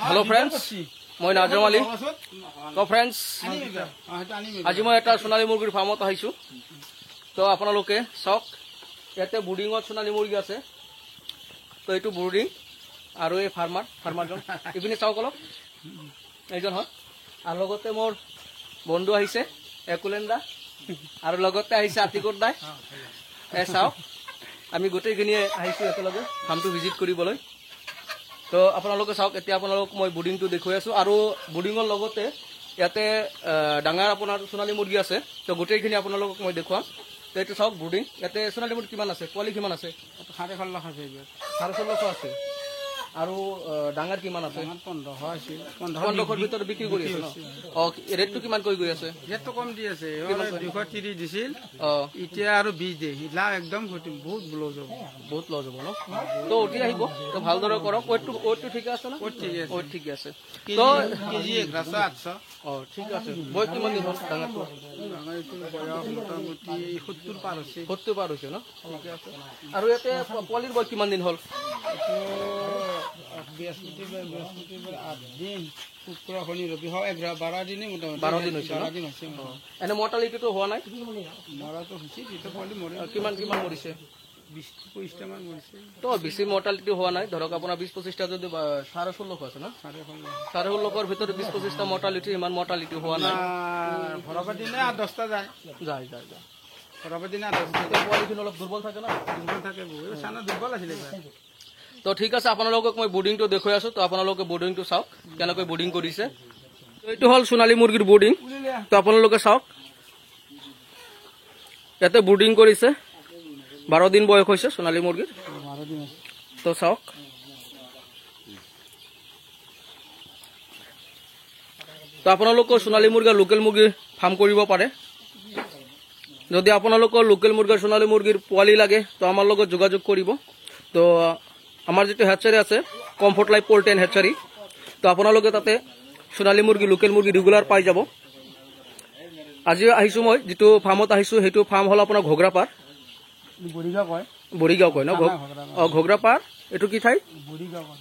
Hello friends मैं नाजम आली तो फ्रेंड्स आज मैं এটা সোনালী মুরগির ফার্মত আহিছো তো আপোনালোকে চাওক ইয়াতে বুডিংত সোনালী মুরগি আছে তো এইটো বুডিং আৰু এই ফাৰ্মাৰজন ইপিনে চাওক অলপ এইজন হয় আৰু লগতে মোৰ বন্ধু আহিছে একুলেন্দা আৰু লগতে আহিছে আতিকট দাই এ চাওক আমি গোটেইখিনি আহিছো একেলগে ফার্মটো ভিজিট কৰিবলৈ তো আপোনালোকে চাওক এতিয়া আপোনালোক মই বুডিংটো দেখুৱাই আছো আৰু বুডিংৰ লগতে ইয়াতে ডাঙৰ আপোনাৰ সোণালী মুৰ্গী আছে তো গোটেইখিনি আপোনালোকক মই দেখুৱাম তো এইটো চাওক বুডিং ইয়াতে সোণালী মুৰ্গী কিমান আছে পোৱালি কিমান আছে 16.5 লাখ আছে 16.5 আছে আৰু ডাঙৰ কিমান আছে 15 ভিতৰত বিক্ৰী কৰি আছে অ ৰেটটো কিমান কৈ গৈ আছে ৰেটটো কম দি আছে 230 দিছিল এতিয়া আৰু 20 দে হিলা একদম বহুত লজ হ'ব ন তো উঠি আহিব তো ভালদৰে কৰক ওয়েটটো ঠিক আছে না ওয়েট ঠিক আছে তো কেজি 800 অ ঠিক আছে বয় কিমান দিন হ'ল ডাঙৰটো মোটামুটি 70 পাৰ হৈছে ন ঠিক আছে আৰু ইয়াতে পোৱালিৰ বয় কিমান দিন হ'ল বৃহস্পতিবাৰ 8 দিন শুক্ৰ শনি ৰবি 12 দিনে মোটামুটি 12 দিন হৈছে এনে মৰ্টালিটিটো হোৱা নাই মৰাটো হৈছে দুটা পোৱালি মৰে কিমান মৰিছে 20-25টা মান মৰিছে তো বেছি মৰ্টালিটি হোৱা নাই ধৰক আপোনাৰ 20-25টা যদি 16.5 আছে না 16.5 ভিতৰত 20-25টা মৰ্টালিটি ইমান মৰ্টালিটি হোৱা নাই ভৰাবা দিনে 10টা যায় ভৰাবা দিনে 10টা পোৱালিখিনি অলপ দুৰ্বল থাকে না দুৰ্বল থাকে বহুত সানা দুৰ্বল আছিল তো ঠিক আছে আপোনালোকক মই বোৰ্ডিংটো দেখুৱাই আছো তো আপোনালোকে বোৰ্ডিংটো চাওক কেনেকৈ বোৰ্ডিং কৰিছে তো এইটো হ'ল সোণালী মুৰ্গীৰ বোৰ্ডিং তো আপোনালোকে চাওক ইয়াতে বোৰ্ডিং কৰিছে 12 দিন বয়স হৈছে সোণালী মুৰ্গীৰ 12 দিন তো চাওক তো আপোনালোকৰ সোণালী মুৰ্গীৰ লোকেল মুৰ্গী ফাৰ্ম কৰিব পাৰে যদি আপোনালোকৰ লোকেল মুৰ্গীৰ সোণালী মুৰ্গীৰ পোৱালি লাগে তো আমাৰ লগত যোগাযোগ কৰিব তো আমাৰ যেটো হেচাৰি আছে কমফৰ্ট লাইফ পোল্ট্ৰি এণ্ড হেচাৰি তো আপোনালোকে তাতে সোণালী মুৰ্গী লোকেল মুৰ্গী ৰেগুলাৰ পাই যাব আজি আহিছো মই যেটো ফাৰ্মত আহিছো হেতু ফাৰ্ম হল আপোনাৰ ঘোগৰাপাৰ বৰিগাঁও কয় ন ঘোগৰাপাৰ এটো কি ঠাই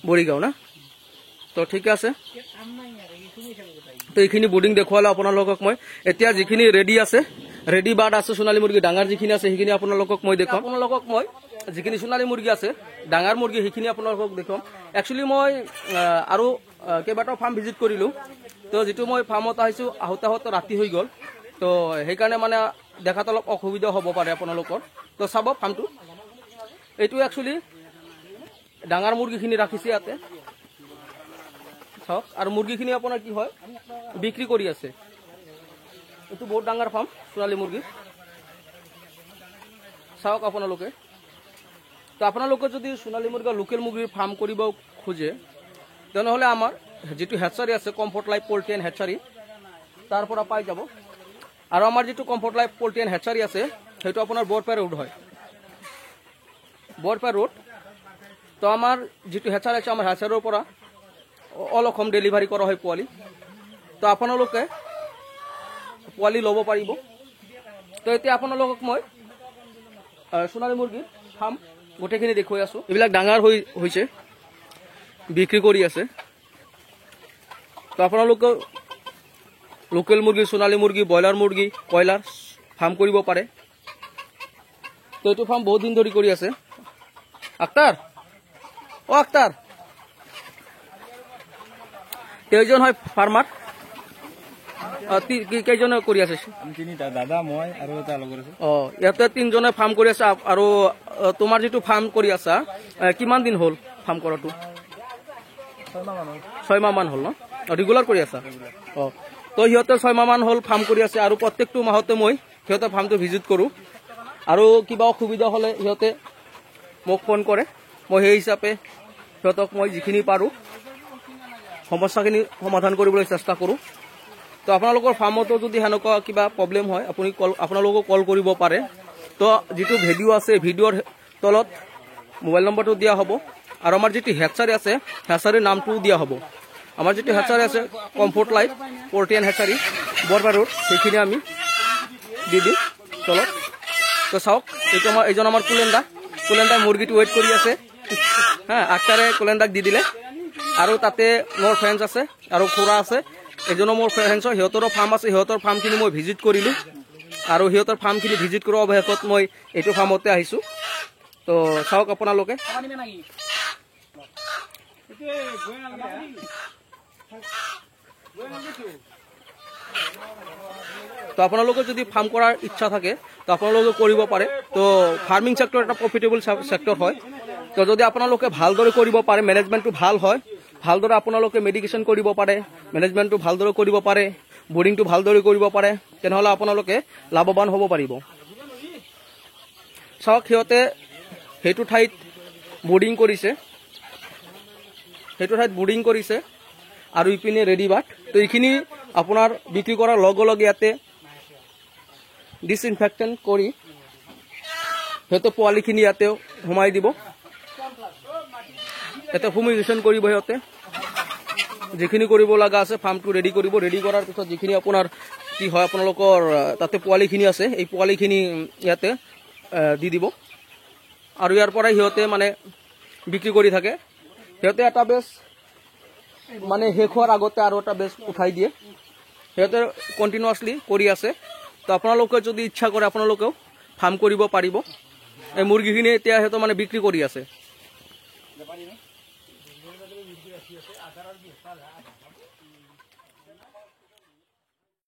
বৰিগাঁও না তো ঠিক আছে তো এইখিনি বোৰ্ডিং দেখুৱালে আপোনালোকক মই এতিয়া যিখিনি ৰেডি আছে ৰেডি বাৰ্ড আছে সোণালী মুৰ্গী ডাঙৰ যিখিনি আছে সেইখিনি আপোনালোকক মই দেখুৱাম আপোনালোকক মই যিখিনি সোণালী মুৰ্গী আছে ডাঙৰ মুৰ্গী সেইখিনি আপোনালোকক দেখুৱাম একচুৱেলি মই আৰু কেইবাটাও ফাৰ্ম ভিজিট কৰিলো তো যেটো মই ফাৰ্মত আহিছো আহোতে ৰাতি হৈ গ'ল তো সেইকাৰণে মানে দেখাত অলপ অসুবিধা হ'ব পাৰে আপোনালোকৰ তো চাব ফাৰ্মটো এইটো একচুৱেলি ডাঙৰ মুৰ্গীখিনি ৰাখিছে ইয়াতে চাওক আৰু মুৰ্গীখিনি আপোনাৰ কি হয় বিক্ৰী কৰি আছে এইটো বহুত ডাঙৰ ফাৰ্ম সোণালী মুৰ্গী চাওক আপোনালোকে তো আপোনালোকে যদি সোণালী মুৰ্গী লোকেল মুৰ্গীৰ ফাৰ্ম কৰিব খোজে তেনেহ'লে আমাৰ যেটো হেচাৰি আছে কমফৰ্ট লাইফ পোল্ট্ৰি এণ্ড হেচাৰি তাৰ পৰা পাই যাব আৰু আমাৰ যেটো কমফৰ্ট লাইফ পোল্ট্ৰি এণ্ড হেচাৰি আছে সেইটো আপোনাৰ বৰপেটা ৰোড হয় বৰপেটা ৰোড তো আমাৰ যেটো হেচাৰি আছে আমাৰ হেচাৰিৰ পৰা অল অসম ডেলিভাৰী কৰা হয় পোৱালি তো আপোনালোকে পোৱালি ল'ব পাৰিব তো এতিয়া আপোনালোকক মই সোণালী মুৰ্গীৰ ফাৰ্ম গোটেইখিনি দেখুৱাই আছো এইবিলাক ডাঙৰ হৈছে বিক্ৰী কৰি আছে তো আপোনালোকে লোকেল মুৰ্গী সোণালী মুৰ্গী ব্ৰইলাৰ মুৰ্গী কয়লাৰ ফাৰ্ম কৰিব পাৰে তো এইটো ফাৰ্ম বহুত দিন ধৰি কৰি আছে আক্তাৰ কেইজন হয় ফাৰ্মাৰ কেইজনে কৰি আছে তিনিটা দাদা মই আৰু এটা লগৰ আছে ইয়াতে তিনজনে ফাৰ্ম কৰি আছে আৰু তোমাৰ যেটো ফাৰ্ম কৰি আছা কিমান দিন হ'ল ফাৰ্ম কৰাটো 6 মাহ মান হ'ল ন ৰেগুলাৰ কৰি আছা তো সিহঁতে 6 মাহ মান হ'ল ফাৰ্ম কৰি আছে আৰু প্ৰত্যেকটো মাহতে মই সিহঁতৰ ফাৰ্মটো ভিজিট কৰোঁ আৰু কিবা অসুবিধা হ'লে সিহঁতে মোক ফোন কৰে মই সেই হিচাপে সিহঁতক মই যিখিনি পাৰোঁ সমস্যাখিনি সমাধান কৰিবলৈ চেষ্টা কৰোঁ তো আপোনালোকৰ ফাৰ্মতো যদি হেনেকুৱা কিবা প্ৰব্লেম হয় আপুনি আপোনালোকক কল কৰিব পাৰে তো যেটো ভিডিঅ' আছে ভিডিঅ'ৰ তলত মোবাইল নম্বৰটো দিয়া হ'ব আৰু আমাৰ যেটো হেচাৰি আছে হেচাৰিৰ নামটো দিয়া হ'ব আমাৰ যেটো হেচাৰি আছে comfort life poultry and hatchery Barpeta road সেইখিনি আমি দি দিম তলত তো চাওক এইজন আমাৰ কুলেন্দা মুৰ্গীটো ৱেইট কৰি আছে হ্যাঁ আক্তাৰে কোলেন্দাক দি দিলে আৰু তাতে মোৰ ফ্ৰেণ্ডছ আছে আৰু খুৰা আছে, এজনো মোৰ ফ্ৰেণ্ডছৰ, সিহঁতৰো ফাৰ্ম আছে। সিহঁতৰ ফাৰ্মখিনি মই ভিজিট কৰিলোঁ আৰু সিহঁতৰ ফাৰ্মখিনি ভিজিট কৰাৰ অৱশেষত মই এইটো ফাৰ্মতে আহিছোঁ। তো চাওক আপোনালোকে। তো আপোনালোকৰ যদি ফাৰ্ম কৰাৰ ইচ্ছা থাকে তো আপোনালোকে কৰিব পাৰে। তো ফাৰ্মিং চেক্টৰ এটা প্ৰফিটেবল চেক্টৰ হয়। তো যদি আপোনালোকে ভালদৰে কৰিব পাৰে, মেনেজমেণ্টটো ভাল হয়, ভালদৰে আপোনালোকে মেডিকেশ্যন কৰিব পাৰে, মেনেজমেণ্টটো ভালদৰে কৰিব পাৰে, বৰ্ডিংটো ভালদৰে কৰিব পাৰে, তেনেহ'লে আপোনালোকে লাভৱান হ'ব পাৰিব। চাওক সিহঁতে সেইটো ঠাইত বৰ্ডিং কৰিছে, আৰু ইপিনে ৰেডি বাট। তো এইখিনি আপোনাৰ বিক্ৰী কৰাৰ লগে লগে ইয়াতে ডিছইনফেক্টেণ্ট কৰি সিহঁতে পোৱালিখিনি ইয়াতে সোমাই দিব। ইয়াতে ফুমিগেশ্যন কৰিব সিহঁতে, যিখিনি কৰিব লগা আছে ফাৰ্মটো ৰেডি কৰিব। ৰেডি কৰাৰ পিছত যিখিনি আপোনাৰ কি হয়, আপোনালোকৰ তাতে পোৱালিখিনি আছে, এই পোৱালিখিনি ইয়াতে দি দিব আৰু ইয়াৰ পৰাই সিহঁতে মানে বিক্ৰী কৰি থাকে। সিহঁতে এটা বেচ মানে শেষ হোৱাৰ আগতে আৰু এটা বেচ উঠাই দিয়ে। সিহঁতে কণ্টিনিউৱাছলি কৰি আছে। তো আপোনালোকে যদি ইচ্ছা কৰে আপোনালোকেও ফাৰ্ম কৰিব পাৰিব। এই মুৰ্গীখিনি এতিয়া সিহঁতে মানে বিক্ৰী কৰি আছে।